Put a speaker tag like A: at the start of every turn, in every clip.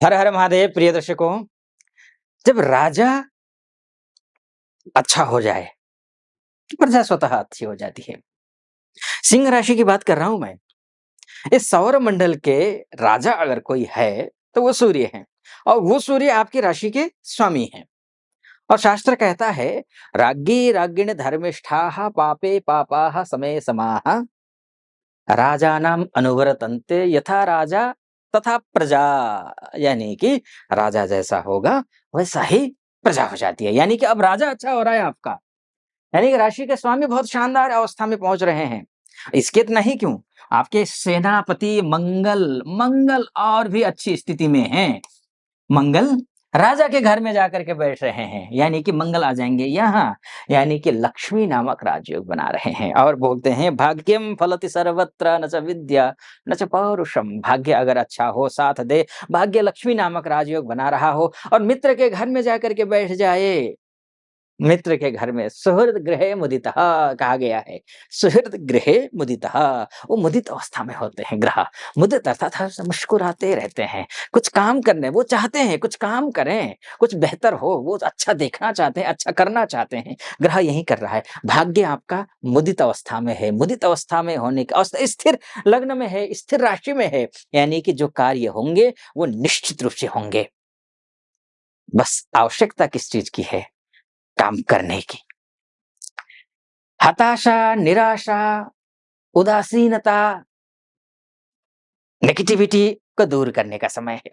A: हर हर महादेव प्रिय दर्शकों। जब राजा अच्छा हो जाए तो प्रजा स्वतः अच्छी हो जाती है। सिंह राशि की बात कर रहा हूं मैं। इस सौर मंडल के राजा अगर कोई है तो वो सूर्य है और वो सूर्य आपकी राशि के स्वामी हैं। और शास्त्र कहता है राज्ञी राज्ञिण धर्मिष्ठाः पापे पापाः समय समाः राजानाम अनुवर्तन्ते यथा राजा तथा प्रजा। यानी कि राजा जैसा होगा वैसा ही प्रजा हो जाती है। यानी कि अब राजा अच्छा हो रहा है आपका, यानी कि राशि के स्वामी बहुत शानदार अवस्था में पहुंच रहे हैं। इसके इतना ही क्यों, आपके सेनापति मंगल मंगल और भी अच्छी स्थिति में हैं। मंगल राजा के घर में जाकर के बैठ रहे हैं, यानी कि मंगल आ जाएंगे यहाँ, यानी कि लक्ष्मी नामक राजयोग बना रहे हैं। और बोलते हैं भाग्यम फलति सर्वत्र न च विद्या न च पौरुषम। भाग्य अगर अच्छा हो, साथ दे, भाग्य लक्ष्मी नामक राजयोग बना रहा हो और मित्र के घर में जाकर के बैठ जाए। मित्र के घर में सुहृद गृहे मुदितः कहा गया है। सुहृद गृहे मुदितः, वो मुदित अवस्था में होते हैं ग्रह। मुदित अर्थात हर मुस्कुराते रहते हैं। कुछ काम करने वो चाहते हैं, कुछ काम करें, कुछ बेहतर हो, वो अच्छा देखना चाहते हैं, अच्छा करना चाहते हैं। ग्रह यही कर रहा है। भाग्य आपका मुदित अवस्था में है। मुदित अवस्था में होने का अवस्था स्थिर लग्न में है, स्थिर राशि में है, यानी कि जो कार्य होंगे वो निश्चित रूप से होंगे। बस आवश्यकता किस चीज की है? काम करने की। हताशा, निराशा, उदासीनता, नेगेटिविटी को दूर करने का समय है।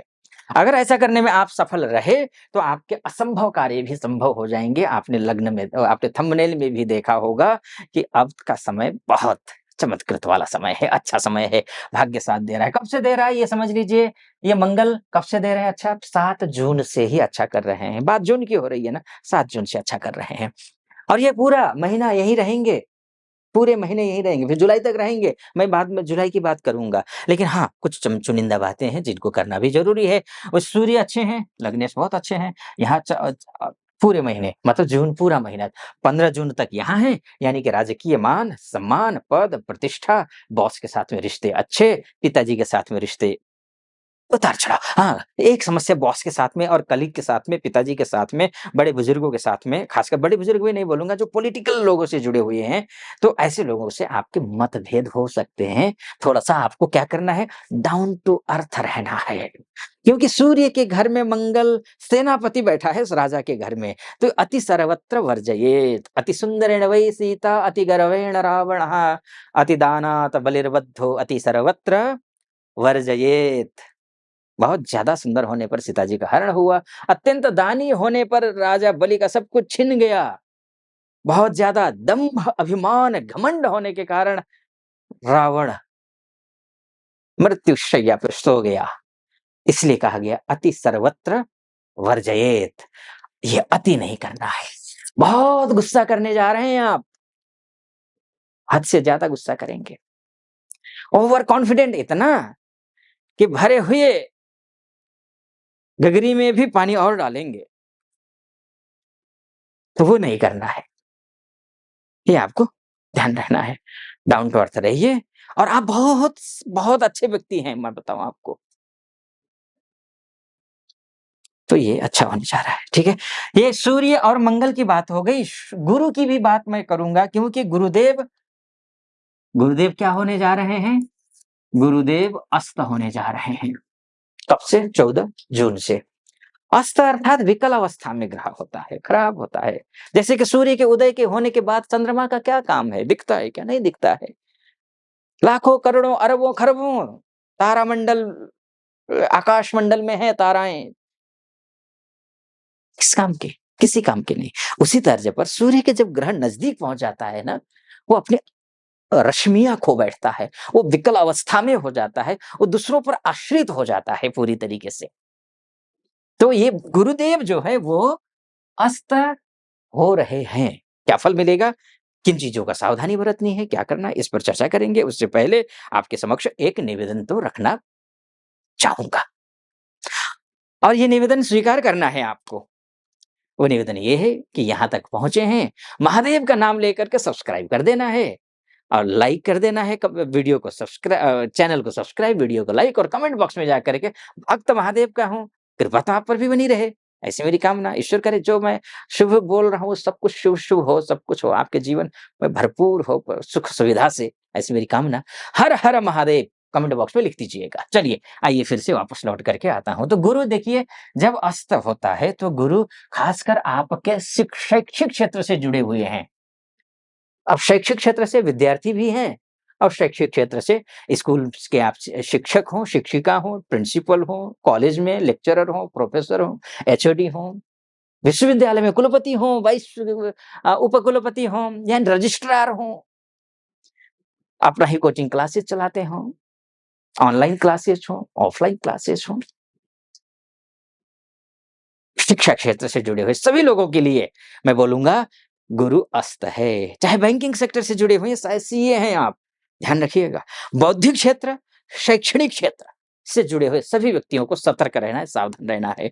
A: अगर ऐसा करने में आप सफल रहे तो आपके असंभव कार्य भी संभव हो जाएंगे। आपने लग्न में, आपने थंबनेल में भी देखा होगा कि अब का समय बहुत चमत्कृत वाला समय है, अच्छा समय है। भाग्य साथ दे रहा है। कब से दे रहा है ये समझ लीजिए। ये मंगल कब से दे रहे हैं? अच्छा, 7 जून से ही अच्छा कर रहे हैं। बात जून की हो रही है ना, 7 जून से अच्छा कर रहे हैं और ये पूरा महीना यही रहेंगे। पूरे महीने यहीं रहेंगे, फिर जुलाई तक रहेंगे। मैं बाद में जुलाई की बात करूँगा। लेकिन हाँ, कुछ चुनिंदा बातें हैं जिनको करना भी ज़रूरी है। वो सूर्य अच्छे हैं, लग्नेश बहुत अच्छे हैं। यहाँ पूरे महीने मतलब जून पूरा महीना 15 जून तक यहाँ हैं, यानी कि राजकीय मान, सम्मान, पद, प्रतिष्ठा, बॉस के साथ में रिश्ते अच्छे, पिताजी के साथ में रिश्ते उतार-चढ़ाव। हाँ, एक समस्या बॉस के साथ में और कलीग के साथ में, पिताजी के साथ में, बड़े-बुजुर्गों के साथ में, खासकर बड़े-बुजुर्ग भी नहीं बोलूँगा, जो पॉलिटिकल लोगों से जुड़े हुए हैं, तो ऐसे लोगों से आपके मतभेद हो सकते हैं। थोड़ा-सा आपको क्या करना है, डाउन टू अर्थ रहना है। क्योंकि सूर्य के घर में मंगल सेनापति बैठा है, उस राजा के घर में, तो अति सर्वत्र वर्जयेत। अति सुंदरेण वै सीता, अति गर्वेण रावणः, अति दानात् बलिर्बद्धो, अति सर्वत्र वर्जयेत। बहुत ज़्यादा सुंदर होने पर सीता जी का हरण हुआ। अत्यंत दानी होने पर राजा बलि का सब कुछ छिन गया। बहुत ज़्यादा दंभ, अभिमान, घमंड होने के कारण रावण मृत्युशैया पे सो गया। इसलिए कहा गया अति सर्वत्र वर्जयेत। ये अति नहीं करना है। बहुत गुस्सा करने जा रहे हैं आप, हद से ज़्यादा गुस्सा करेंगे। ओवर कॉन्फिडेंट इतना कि भरे हुए गगरी में भी पानी और डालेंगे, तो वो नहीं करना है। ये आपको ध्यान रखना है। डाउन टू अर्थ रहिए और आप बहुत बहुत अच्छे व्यक्ति हैं, मैं बताऊँ आपको। तो ये अच्छा होने जा रहा है, ठीक है? ये सूर्य और मंगल की बात हो गई। गुरु की भी बात मैं करूँगा क्योंकि गुरुदेव गुरुदेव क्या होने जा रहे हैं? गुरुदेव अस्त होने जा रहे हैं। कब से? 14 जून से। अस्त अर्थात विकल अवस्था में ग्रह होता है, खराब होता है। जैसे कि सूर्य के उदय के होने के बाद चंद्रमा का क्या काम है? दिखता है क्या? नहीं दिखता है। लाखों, करोड़ों, अरबों, खरबों तारामंडल, आकाश मंडल में है ताराएँ। किस काम के? किसी काम के नहीं। उसी तर्ज पर सूर्य के जब ग्रह नज़दीक पहुँच जाता है ना, वो अपनी रश्मियाँ खो बैठता है, वो विकल अवस्था में हो जाता है, वो दूसरों पर आश्रित हो जाता है पूरी तरीके से। तो ये गुरुदेव जो है वो अस्त हो रहे हैं। क्या फल मिलेगा? किन चीज़ों का सावधानी बरतनी है, क्या करना है, इस पर चर्चा करेंगे। उससे पहले आपके समक्ष एक निवेदन तो रखना चाहूँगा और ये निवेदन स्वीकार करना है आपको। वो निवेदन ये है कि यहाँ तक पहुँचे हैं, महादेव का नाम लेकर के सब्सक्राइब कर देना है और लाइक कर देना है। वीडियो को चैनल को सब्सक्राइब, वीडियो को लाइक और कमेंट बॉक्स में जाकर के भक्त महादेव का हूँ, कृपा तो आप पर भी बनी रहे, ऐसी मेरी कामना। ईश्वर करे जो मैं शुभ बोल रहा हूँ, सब कुछ शुभ-शुभ हो, सब कुछ हो, आपके जीवन में भरपूर हो सुख सुविधा से, ऐसी मेरी कामना। हर हर महादेव कमेंट बॉक्स में लिख दीजिएगा। चलिए, आइए फिर से वापस लौट करके आता हूँ। तो गुरु देखिए, जब अस्त होता है तो गुरु खासकर आपके शैक्षिक क्षेत्र से जुड़े हुए हैं। अब शैक्षिक क्षेत्र से विद्यार्थी भी हैं और शैक्षिक क्षेत्र से स्कूल के आप शिक्षक हों, शिक्षिका हों, प्रिंसिपल हों, कॉलेज में लेक्चरर हों, प्रोफेसर हों, एचओडी हों, विश्वविद्यालय में कुलपति हों, उपकुलपति हों या रजिस्ट्रार हों, अपना ही कोचिंग क्लासेस चलाते हों, ऑनलाइन क्लासेस हों, ऑफलाइन क्लासेस हों, शिक्षा क्षेत्र से जुड़े हुए सभी लोगों के लिए मैं बोलूँगा गुरु अस्त है। चाहे बैंकिंग सेक्टर से जुड़े हुए हैं, शायद सीए हैं आप, ध्यान रखिएगा। बौद्धिक क्षेत्र, शैक्षणिक क्षेत्र से जुड़े हुए सभी व्यक्तियों को सतर्क रहना है, सावधान रहना है।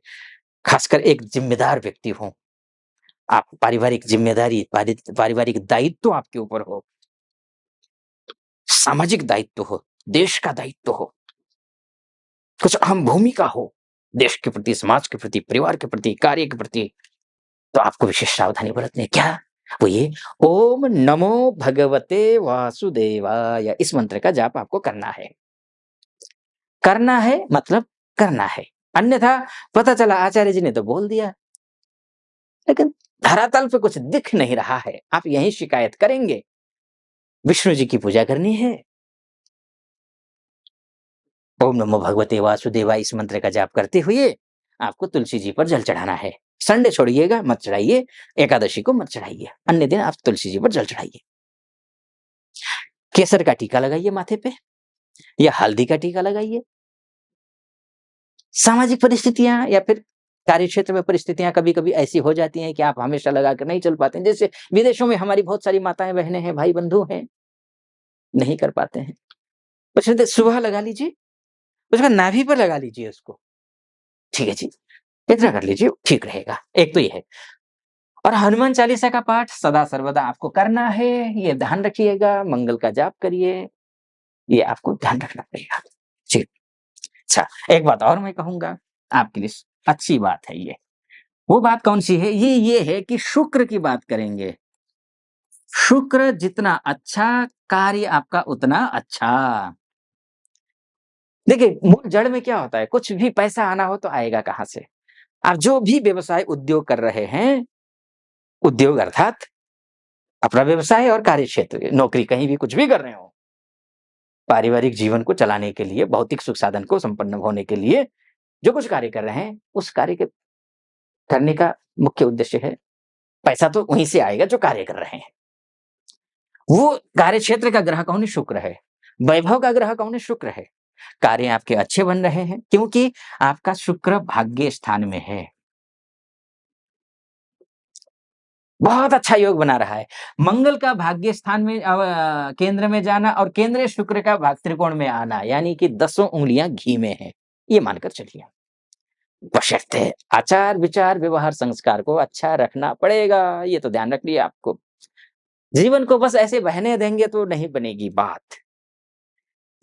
A: खासकर एक ज़िम्मेदार व्यक्ति हो, आप पारिवारिक ज़िम्मेदारी, पारिवारिक दायित्व आपके ऊपर हो, सामाजिक दायित्व हो, देश का दायित्व हो, कुछ अहम भूमिका हो, देश के प्रति, समाज के प्रति, परिवार के प्रति, कार्य के प्रति, तो आपको विशेष सावधानी बरतनी है। क्या? वो ये ओम नमो भगवते वासुदेवाय इस मंत्र का जाप आपको करना है। करना है मतलब करना है। अन्यथा पता चला आचार्य जी ने तो बोल दिया, लेकिन धरातल पे कुछ दिख नहीं रहा है। आप यहीं शिकायत करेंगे। विष्णु जी की पूजा करनी है। ओम नमो भगवते वासुदेवाय इस मंत्र का जाप करते हुए आपको तुलसी जी पर जल चढ़ाना है। संडे छोड़िएगा, मत चढ़ाइए, एकादशी को मत चढ़ाइए। अन्य दिन आप तुलसी जी पर जल चढ़ाइए। केसर का टीका लगाइए माथे पे या हल्दी का टीका लगाइए। सामाजिक परिस्थितियां या फिर कार्य क्षेत्र में परिस्थितियां कभी-कभी ऐसी हो जाती हैं कि आप हमेशा लगाकर नहीं चल पाते हैं। जैसे विदेशों में हमारी बहुत सारी माताएं बहनें हैं, भाई बंधु हैं, नहीं कर पाते हैं। तो सुबह लगा लीजिए, उसका नाभि पर लगा लीजिए उसको। ठीक है जी, इतना कर लीजिए, ठीक रहेगा। एक तो ये है। और हनुमान चालीसा का पाठ सदा सर्वदा आपको करना है, ये ध्यान रखिएगा। मंगल का जाप करिए, ये आपको ध्यान रखना पड़ेगा। जी। अच्छा, एक बात और मैं कहूँगा आपके लिए अच्छी बात है ये। वो बात कौन-सी है? ये है कि शुक्र की बात करेंगे। शुक्र जितना अच्छा, कार्य आपका उतना अच्छा। देखिए, मूल जड़ में क्या होता है? कुछ भी पैसा आना हो तो आएगा कहाँ से? आप जो भी व्यवसाय, उद्योग कर रहे हैं, उद्योग अर्थात अपना व्यवसाय और कार्य क्षेत्र, नौकरी कहीं भी कुछ भी कर रहे हो, पारिवारिक जीवन को चलाने के लिए, भौतिक सुख साधन को संपन्न होने के लिए जो कुछ कार्य कर रहे हैं, उस कार्य के करने का मुख्य उद्देश्य है, पैसा तो वहीं से आएगा जो कार्य कर रहे हैं। वो कार्य क्षेत्र का ग्रह कौन है? शुक्र है। वैभव का ग्रह कौन है? शुक्र है। कार्य आपके अच्छे बन रहे हैं क्योंकि आपका शुक्र भाग्य स्थान में है। बहुत अच्छा योग बना रहा है। मंगल का भाग्य स्थान में केंद्र में जाना और केंद्र शुक्र का भाग त्रिकोण में आना, यानी कि 10 उँगलियाँ घी में हैं। ये मानकर चलिए। बशर्ते आचार, विचार, व्यवहार, संस्कार को अच्छा रखना पड़ेगा। ये तो ध्यान रखिए आपको। जीवन को बस ऐसे बहने देंगे तो नहीं बनेगी बात।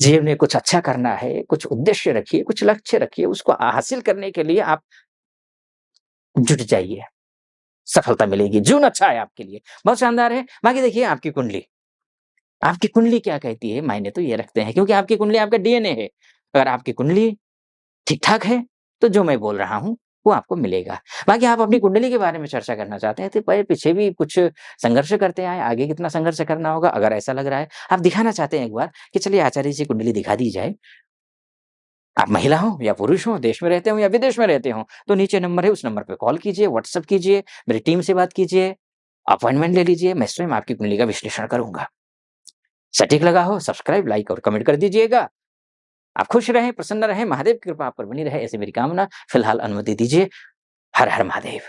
A: जीवन में कुछ अच्छा करना है, कुछ उद्देश्य रखिए, कुछ लक्ष्य रखिए, उसको हासिल करने के लिए आप जुट जाइए, सफलता मिलेगी। जून अच्छा है आपके लिए, बहुत शानदार है। बाकी देखिए आपकी कुंडली क्या कहती है, मायने तो ये रखते हैं क्योंकि आपकी कुंडली आपका डीएनए है। अगर आपकी कुंडली ठीक-ठाक है, तो जो मैं बोल रहा हूँ, वो आपको मिलेगा। बाकी आप अपनी कुंडली के बारे में चर्चा करना चाहते हैं, तो पीछे भी कुछ संघर्ष करते आए, आगे कितना संघर्ष करना होगा, अगर ऐसा लग रहा है, आप दिखाना चाहते हैं एक बार कि चलिए आचार्य जी की कुंडली दिखा दी जाए। आप महिला हो या पुरुष हो, देश में रहते हो या विदेश में रहते हो, तो नीचे नंबर है, उस नंबर पे कॉल कीजिए, व्हाट्सएप कीजिए, मेरी टीम से बात कीजिए, अपॉइंटमेंट ले लीजिए, मैं स्वयं आपकी कुंडली का विश्लेषण करूँगा। सटीक लगा हो, सब्सक्राइब, लाइक और कमेंट कर दीजिएगा। आप खुश रहें, प्रसन्न रहें, महादेव की कृपा आप पर बनी रहे, ऐसी मेरी कामना। फिलहाल अनुमति दीजिए। हर हर महादेव।